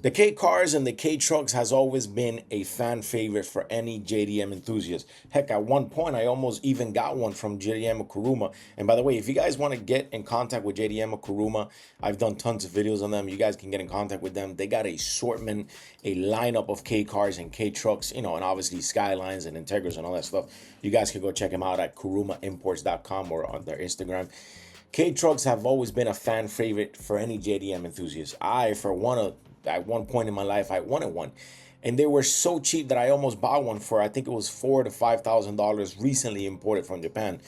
The K cars and the K trucks has always been a fan favorite for any JDM enthusiast. Heck, at one point I almost even got one from JDM Kuruma. And by the way, if you guys want to get in contact with JDM Kuruma, I've done tons of videos on them. You guys can get in contact with them. They got a assortment, a lineup of K cars and K trucks, and obviously Skylines and Integras and all that stuff. You guys can go check them out at kurumaimports.com or on their Instagram. K trucks have always been a fan favorite for any JDM enthusiast. At one point in my life, I wanted one, and they were so cheap that I almost bought one for, I think it was $4,000 to $5,000, recently imported from Japan.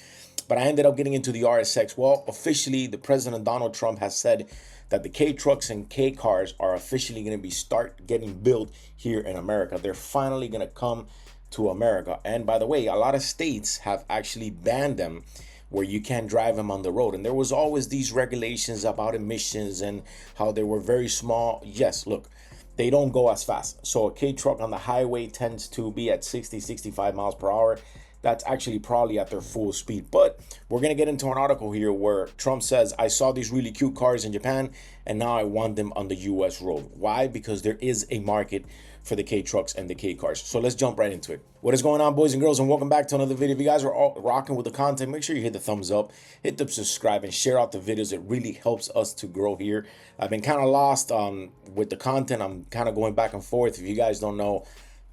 But I ended up getting into the RSX. Well, officially, the President Donald Trump has said that the K trucks and K cars are officially going to start getting built here in America. They're finally going to come to America. And by the way, a lot of states have actually banned them, where you can't drive them on the road. And there was always these regulations about emissions and how they were very small. Yes, look, they don't go as fast. So a K truck on the highway tends to be at 60, 65 miles per hour. That's actually probably at their full speed. But we're going to get into an article here where Trump says, I saw these really cute cars in Japan and now I want them on the US road. Why? Because there is a market for the K trucks and the K cars. So let's jump right into it. What is going on, boys and girls, and welcome back to another video. If you guys are all rocking with the content, make sure you hit the thumbs up, hit the subscribe, and share out the videos. It really helps us to grow here. I've been kind of lost with the content. I'm kind of going back and forth. If you guys don't know,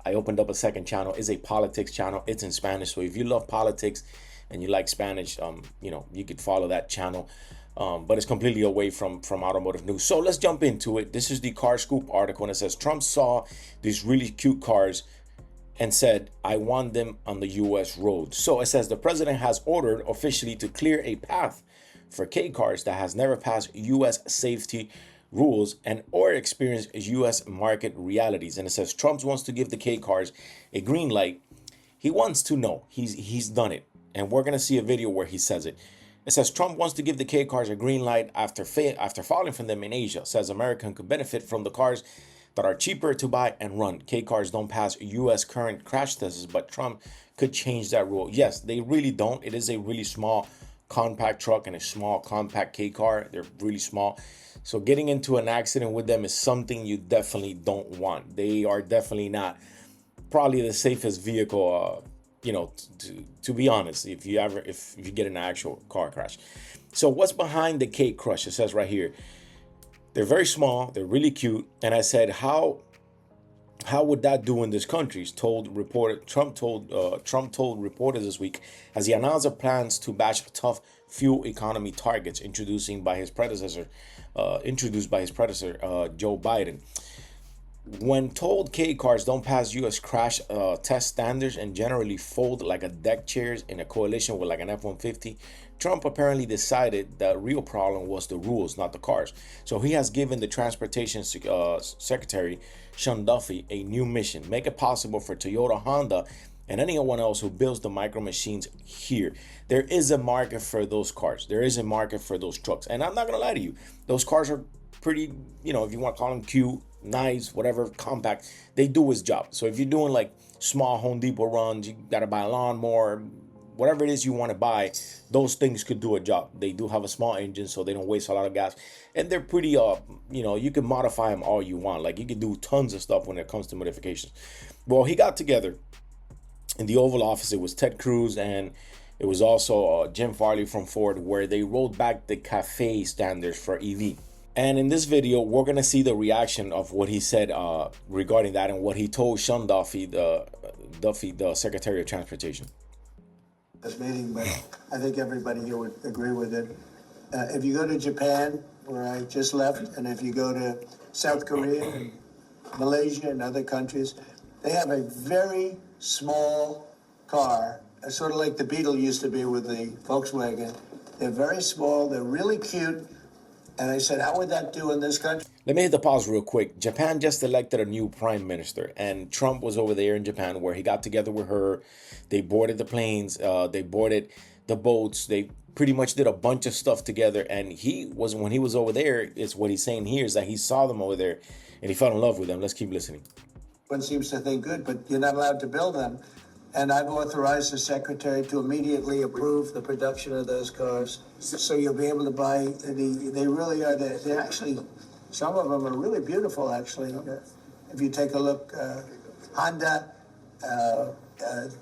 I opened up a second channel. It's a politics channel. It's in Spanish. So if you love politics and you like Spanish, you could follow that channel. But it's completely away from automotive news. So let's jump into it. This is the Car Scoop article, and it says Trump saw these really cute cars and said, I want them on the US road. So it says the president has ordered officially to clear a path for K cars that has never passed US safety rules and or experienced US market realities. And it says Trump wants to give the K cars a green light. He wants to know. He's done it. And we're going to see a video where he says it. It says Trump wants to give the K cars a green light after falling from them in Asia. Says American could benefit from the cars that are cheaper to buy and run. K cars don't pass US current crash tests, but Trump could change that rule. Yes, they really don't. It is a really small compact truck and a small compact K car. They're really small. So getting into an accident with them is something you definitely don't want. They are definitely not probably the safest vehicle, to be honest, if you get in an actual car crash. So what's behind the K crush? It says right here, they're very small, they're really cute. And I said, how would that do in this country? Trump told reporters this week as he announced the plans to bash tough fuel economy targets introduced by his predecessor, Joe Biden. When told K cars don't pass US crash test standards and generally fold like a deck chairs in a coalition with like an F-150, Trump apparently decided the real problem was the rules, not the cars. So he has given the Transportation Secretary, Sean Duffy, a new mission: make it possible for Toyota, Honda, and anyone else who builds the micro machines here. There is a market for those cars. There is a market for those trucks. And I'm not going to lie to you. Those cars are pretty, if you want to call them cute, nice, whatever, compact, they do his job. So if you're doing like small Home Depot runs, you got to buy a lawnmower, whatever it is you want to buy, those things could do a job. They do have a small engine, so they don't waste a lot of gas. And they're pretty, you can modify them all you want. Like you can do tons of stuff when it comes to modifications. Well, he got together in the Oval Office. It was Ted Cruz and it was also Jim Farley from Ford, where they rolled back the CAFE standards for EV. And in this video, we're going to see the reaction of what he said regarding that and what he told Sean Duffy, the Secretary of Transportation. This meeting, but I think everybody here would agree with it. If you go to Japan, where I just left, and if you go to South Korea and Malaysia and other countries, they have a very small car, sort of like the Beetle used to be with the Volkswagen. They're very small, they're really cute. And I said, how would that do in this country? Let me hit the pause real quick. Japan just elected a new prime minister, and Trump was over there in Japan where he got together with her. They boarded the planes, they boarded the boats. They pretty much did a bunch of stuff together. And when he was over there, it's what he's saying here is that he saw them over there and he fell in love with them. Let's keep listening. One seems to think good, but you're not allowed to build them. And I've authorized the secretary to immediately approve the production of those cars. So you'll be able to buy, they really are, they're actually Some of them are really beautiful, actually. If you take a look, Honda,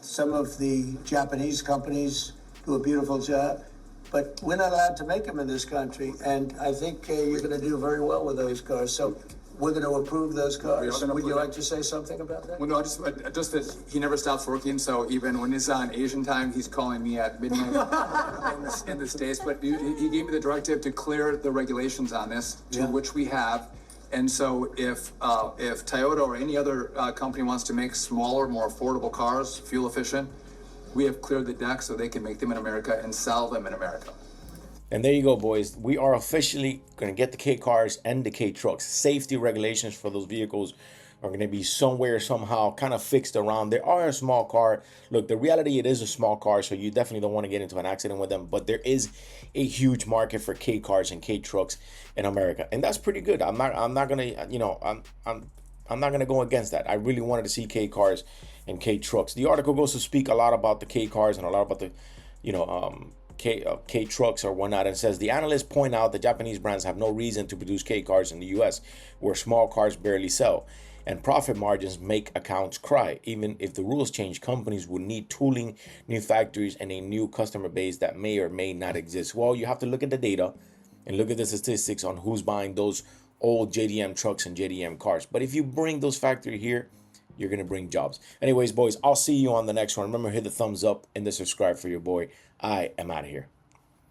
some of the Japanese companies do a beautiful job, but we're not allowed to make them in this country. And I think you're going to do very well with those cars. So we're going to approve those cars. Would you like to say something about that? Well, no, just that he never stops working. So even when it's on Asian time, he's calling me at midnight in the States. But he gave me the directive to clear the regulations on this, which we have. And so if Toyota or any other company wants to make smaller, more affordable cars, fuel efficient, we have cleared the deck so they can make them in America and sell them in America. And there you go, boys. We are officially going to get the K cars and the K trucks. Safety regulations for those vehicles are going to be somewhere, somehow, kind of fixed around. They are a small car. Look, the reality, it is a small car, so you definitely don't want to get into an accident with them. But there is a huge market for K cars and K trucks in America, and that's pretty good. I'm not gonna, I'm not gonna go against that. I really wanted to see K cars and K trucks. The article goes to speak a lot about the K cars and a lot about the, K trucks or whatnot, and says the analysts point out that Japanese brands have no reason to produce K cars in the U.S., where small cars barely sell, and profit margins make accounts cry. Even if the rules change, companies would need tooling, new factories, and a new customer base that may or may not exist. Well, you have to look at the data and look at the statistics on who's buying those old JDM trucks and JDM cars. But if you bring those factory here, you're going to bring jobs. Anyways, boys, I'll see you on the next one. Remember, hit the thumbs up and the subscribe for your boy. I am out of here.